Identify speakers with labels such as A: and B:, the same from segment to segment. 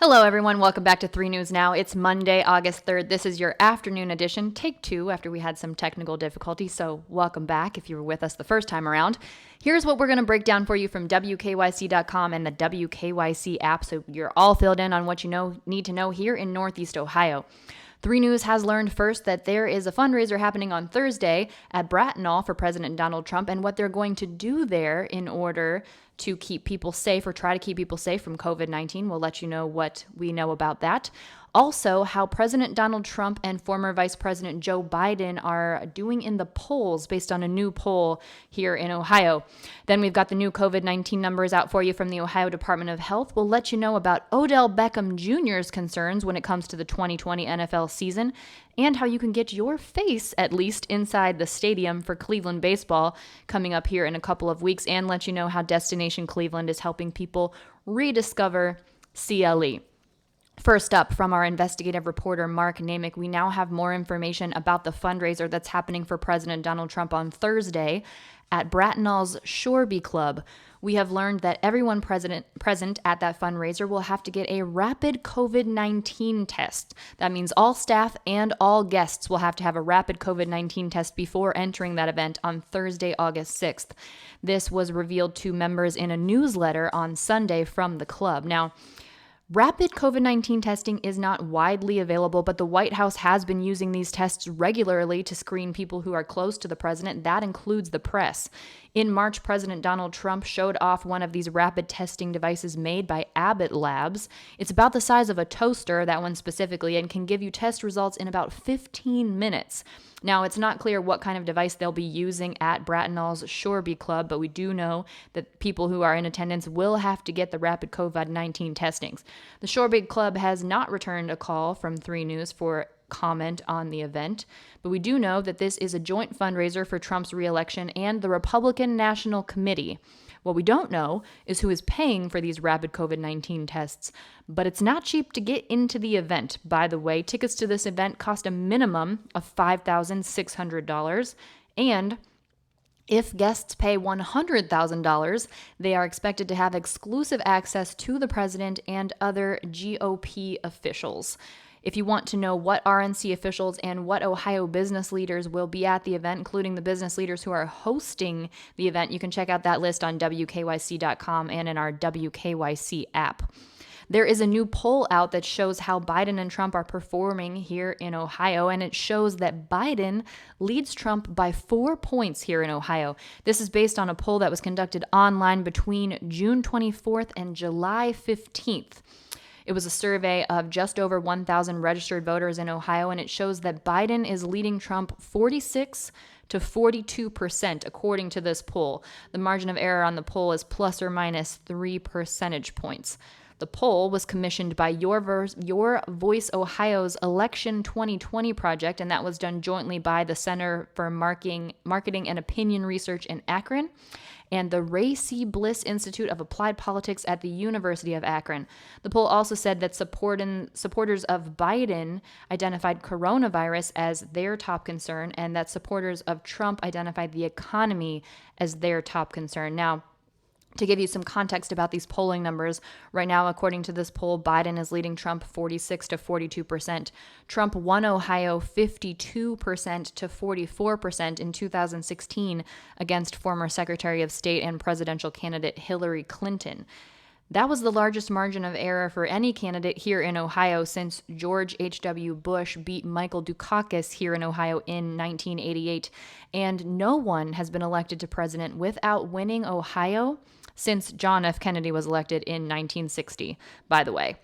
A: Hello, everyone. Welcome back to 3 News Now. It's Monday, August 3rd. This is your afternoon edition, take 2 after we had some technical difficulty. So welcome back if you were with us the first time around. Here's what we're going to break down for you from WKYC.com and the WKYC app, so you're all filled in on what you need to know here in Northeast Ohio. 3 News has learned first that there is a fundraiser happening on Thursday at BRATENAHL'S for President Donald Trump and what they're going to do there in order to keep people safe or try to keep people safe from COVID-19. We'll let you know what we know about that. Also, how President Donald Trump and former Vice President Joe Biden are doing in the polls based on a new poll here in Ohio. Then we've got the new COVID-19 numbers out for you from the Ohio Department of Health. We'll let you know about Odell Beckham Jr.'s concerns when it comes to the 2020 NFL season and how you can get your face, at least, inside the stadium for Cleveland baseball coming up here in a couple of weeks, and let you know how Destination Cleveland is helping people rediscover CLE. First up, from our investigative reporter, Mark NAYMIK, we now have more information about the fundraiser that's happening for President Donald Trump on Thursday at BRATENAH'L's SHOREBY Club. We have learned that everyone present at that fundraiser will have to get a rapid COVID-19 test. That means all staff and all guests will have to have a rapid COVID-19 test before entering that event on Thursday, August 6th. This was revealed to members in a newsletter on Sunday from the club. Now, rapid COVID-19 testing is not widely available, but the White House has been using these tests regularly to screen people who are close to the president. That includes the press. In March, President Donald Trump showed off one of these rapid testing devices made by Abbott Labs. It's about the size of a toaster, that one specifically, and can give you test results in about 15 minutes. Now, it's not clear what kind of device they'll be using at BRATENAH'L's SHOREBY Club, but we do know that people who are in attendance will have to get the rapid COVID-19 testings. The SHOREBY Club has not returned a call from 3 News for comment on the event, but we do know that this is a joint fundraiser for Trump's reelection and the Republican National Committee. What we don't know is who is paying for these rapid COVID-19 tests, but it's not cheap to get into the event. By the way, tickets to this event cost a minimum of $5,600, and if guests pay $100,000, they are expected to have exclusive access to the president and other GOP officials. If you want to know what RNC officials and what Ohio business leaders will be at the event, including the business leaders who are hosting the event, you can check out that list on WKYC.com and in our WKYC app. There is a new poll out that shows how Biden and Trump are performing here in Ohio, and it shows that Biden leads Trump by 4 points here in Ohio. This is based on a poll that was conducted online between June 24th and July 15th. It was a survey of just over 1,000 registered voters in Ohio, and it shows that Biden is leading Trump 46 to 42%, according to this poll. The margin of error on the poll is plus or minus 3 percentage points. The poll was commissioned by Your Voice Ohio's Election 2020 project, and that was done jointly by the Center for Marketing and Opinion Research in Akron and the Ray C. Bliss Institute of Applied Politics at the University of Akron. The poll also said that supporters of Biden identified coronavirus as their top concern, and that supporters of Trump identified the economy as their top concern. Now, to give you some context about these polling numbers, right now, according to this poll, Biden is leading Trump 46 to 42%. Trump won Ohio 52% to 44% in 2016 against former Secretary of State and presidential candidate Hillary Clinton. That was the largest margin of error for any candidate here in Ohio since George H.W. Bush beat Michael Dukakis here in Ohio in 1988. And no one has been elected to president without winning Ohio since John F. Kennedy was elected in 1960, by the way.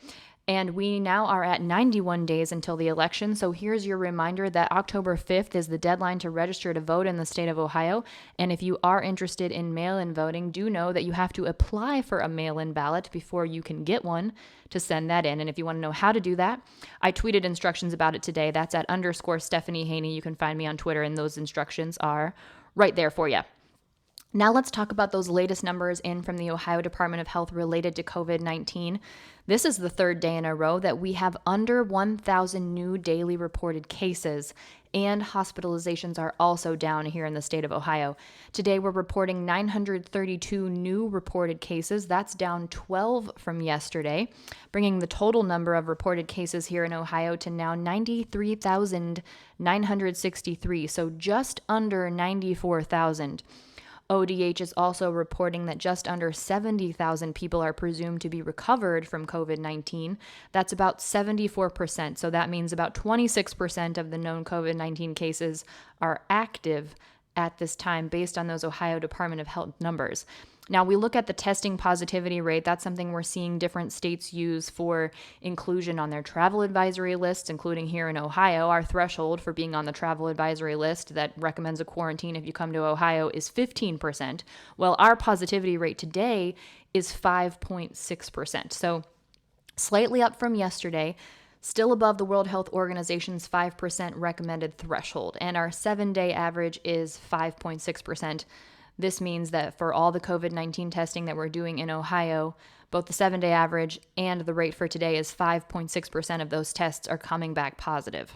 A: And we now are at 91 days until the election, so here's your reminder that October 5th is the deadline to register to vote in the state of Ohio. And if you are interested in mail-in voting, do know that you have to apply for a mail-in ballot before you can get one to send that in. And if you want to know how to do that, I tweeted instructions about it today. That's at _Stephanie Haney. You can find me on Twitter, and those instructions are right there for you. Now let's talk about those latest numbers in from the Ohio Department of Health related to COVID-19. This is the third day in a row that we have under 1,000 new daily reported cases, and hospitalizations are also down here in the state of Ohio. Today we're reporting 932 new reported cases. That's down 12 from yesterday, bringing the total number of reported cases here in Ohio to now 93,963, so just under 94,000. ODH is also reporting that just under 70,000 people are presumed to be recovered from COVID-19. That's about 74%. So that means about 26% of the known COVID-19 cases are active at this time based on those Ohio Department of Health numbers. Now, we look at the testing positivity rate. That's something we're seeing different states use for inclusion on their travel advisory lists, including here in Ohio. Our threshold for being on the travel advisory list that recommends a quarantine if you come to Ohio is 15%. Well, our positivity rate today is 5.6%. So slightly up from yesterday, still above the World Health Organization's 5% recommended threshold. And our 7-day average is 5.6%. This means that for all the COVID-19 testing that we're doing in Ohio, both the 7-day average and the rate for today is 5.6% of those tests are coming back positive.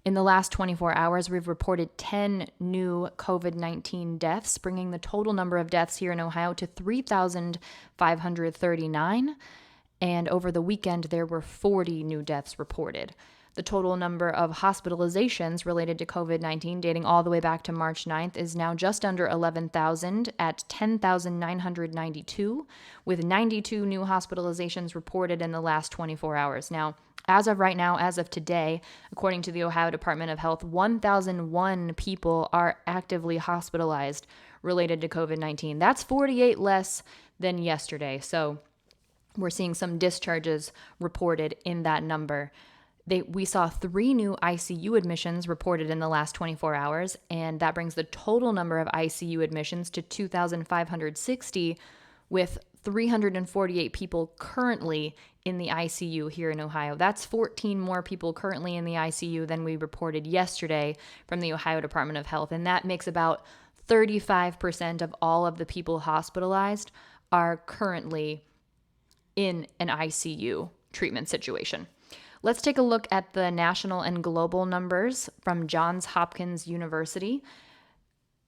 A: In the last 24 hours, we've reported 10 new COVID-19 deaths, bringing the total number of deaths here in Ohio to 3,539. And over the weekend, there were 40 new deaths reported. The total number of hospitalizations related to COVID-19 dating all the way back to March 9th is now just under 11,000 at 10,992, with 92 new hospitalizations reported in the last 24 hours. Now, as of right now, as of today, according to the Ohio Department of Health, 1,001 people are actively hospitalized related to COVID-19. That's 48 less than yesterday. So we're seeing some discharges reported in that number. We saw 3 new ICU admissions reported in the last 24 hours, and that brings the total number of ICU admissions to 2,560, with 348 people currently in the ICU here in Ohio. That's 14 more people currently in the ICU than we reported yesterday from the Ohio Department of Health, and that makes about 35% of all of the people hospitalized are currently in an ICU treatment situation. Let's take a look at the national and global numbers from Johns Hopkins University.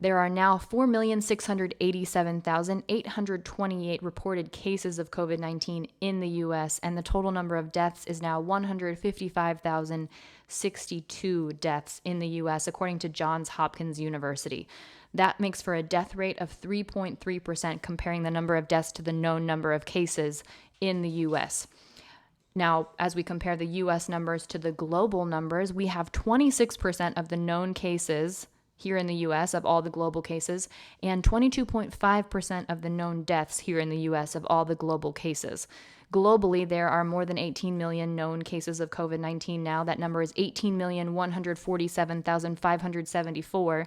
A: There are now 4,687,828 reported cases of COVID-19 in the U.S., and the total number of deaths is now 155,062 deaths in the U.S., according to Johns Hopkins University. That makes for a death rate of 3.3%, comparing the number of deaths to the known number of cases in the U.S. Now, as we compare the U.S. numbers to the global numbers, we have 26% of the known cases here in the U.S. of all the global cases, and 22.5% of the known deaths here in the U.S. of all the global cases. Globally, there are more than 18 million known cases of COVID-19 now. That number is 18,147,574.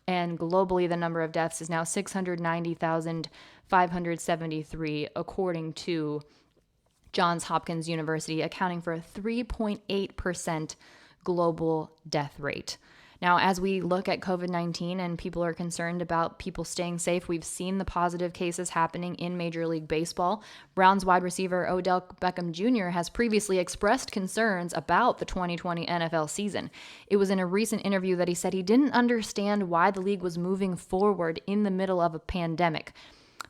A: And globally, the number of deaths is now 690,573, according to Johns Hopkins University, accounting for a 3.8% global death rate. Now, as we look at COVID-19 and people are concerned about people staying safe, we've seen the positive cases happening in Major League Baseball. Browns wide receiver Odell Beckham Jr. has previously expressed concerns about the 2020 NFL season. It was in a recent interview that he said he didn't understand why the league was moving forward in the middle of a pandemic.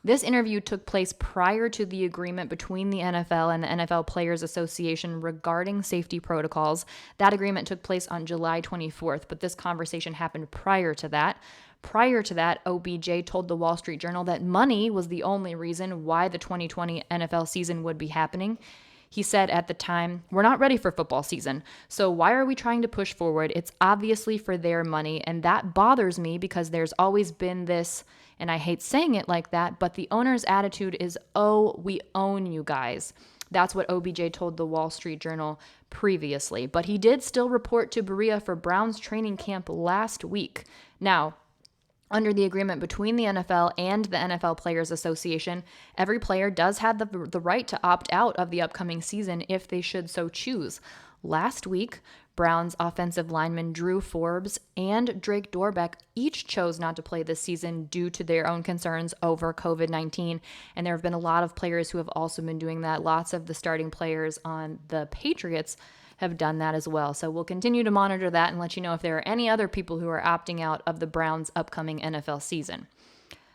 A: This interview took place prior to the agreement between the NFL and the NFL Players Association regarding safety protocols. That agreement took place on July 24th, but this conversation happened prior to that. Prior to that, OBJ told the Wall Street Journal that money was the only reason why the 2020 NFL season would be happening. He said at the time, "We're not ready for football season, so why are we trying to push forward? It's obviously for their money, and that bothers me because there's always been this," and I hate saying it like that, but the owner's attitude is, "Oh, we own you guys." That's what OBJ told the Wall Street Journal previously. But he did still report to Berea for Browns training camp last week. Now, under the agreement between the NFL and the NFL Players Association, every player does have the right to opt out of the upcoming season if they should so choose. Last week, Browns offensive lineman Drew Forbes and Drake Dorbeck each chose not to play this season due to their own concerns over COVID-19. And there have been a lot of players who have also been doing that. Lots of the starting players on the Patriots have done that as well. So we'll continue to monitor that and let you know if there are any other people who are opting out of the Browns' upcoming NFL season.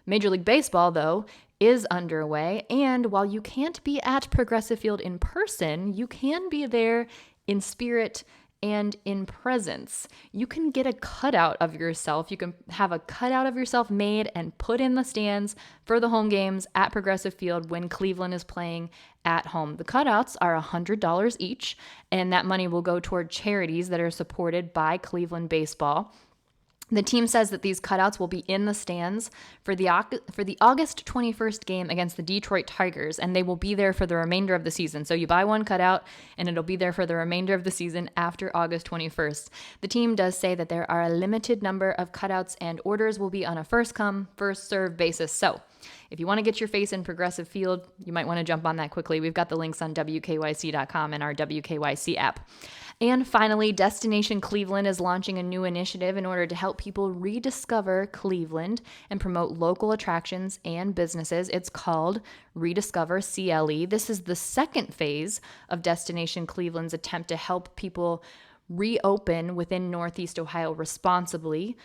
A: Major League Baseball, though, is underway. And while you can't be at Progressive Field in person, you can be there in spirit and in presence. You can get a cutout of yourself. You can have a cutout of yourself made and put in the stands for the home games at Progressive Field when Cleveland is playing at home. The cutouts are $100 each, and that money will go toward charities that are supported by Cleveland baseball. The team says that these cutouts will be in the stands for the August 21st game against the Detroit Tigers, and they will be there for the remainder of the season. So you buy one cutout, and it'll be there for the remainder of the season after August 21st. The team does say that there are a limited number of cutouts, and orders will be on a first-come, first-served basis. So if you want to get your face in Progressive Field, you might want to jump on that quickly. We've got the links on WKYC.com and our WKYC app. And finally, Destination Cleveland is launching a new initiative in order to help people rediscover Cleveland and promote local attractions and businesses. It's called Rediscover CLE. This is the second phase of Destination Cleveland's attempt to help people reopen within Northeast Ohio responsibly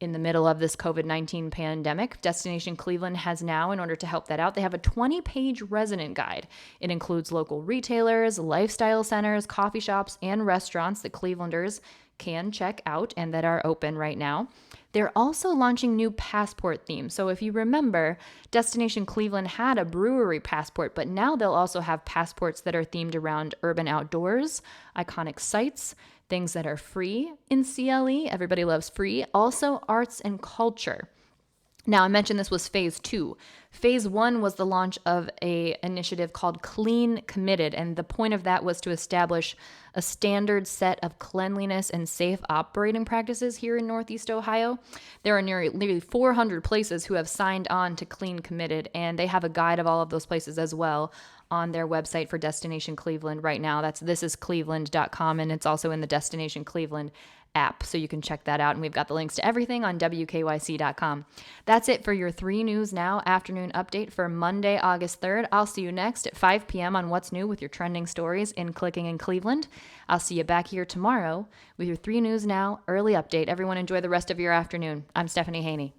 A: in the middle of this COVID-19 pandemic. Destination Cleveland has now, in order to help that out, they have a 20-page resident guide. It includes local retailers, lifestyle centers, coffee shops, and restaurants that Clevelanders can check out and that are open right now. They're also launching new passport themes. So if you remember, Destination Cleveland had a brewery passport, but now they'll also have passports that are themed around urban outdoors, iconic sites, things that are free in CLE. Everybody loves free. Also, arts and culture. Now, I mentioned this was phase 2. Phase 1 was the launch of an initiative called Clean Committed, and the point of that was to establish a standard set of cleanliness and safe operating practices here in Northeast Ohio. There are nearly 400 places who have signed on to Clean Committed, and they have a guide of all of those places as well on their website for Destination Cleveland right now. That's thisiscleveland.com, and it's also in the Destination Cleveland app, so you can check that out. And we've got the links to everything on WKYC.com. That's it for your 3 News Now afternoon update for Monday, August 3rd. I'll see you next at 5 p.m. on What's New with your trending stories in Clicking in Cleveland. I'll see you back here tomorrow with your 3 News Now early update. Everyone enjoy the rest of your afternoon. I'm Stephanie Haney.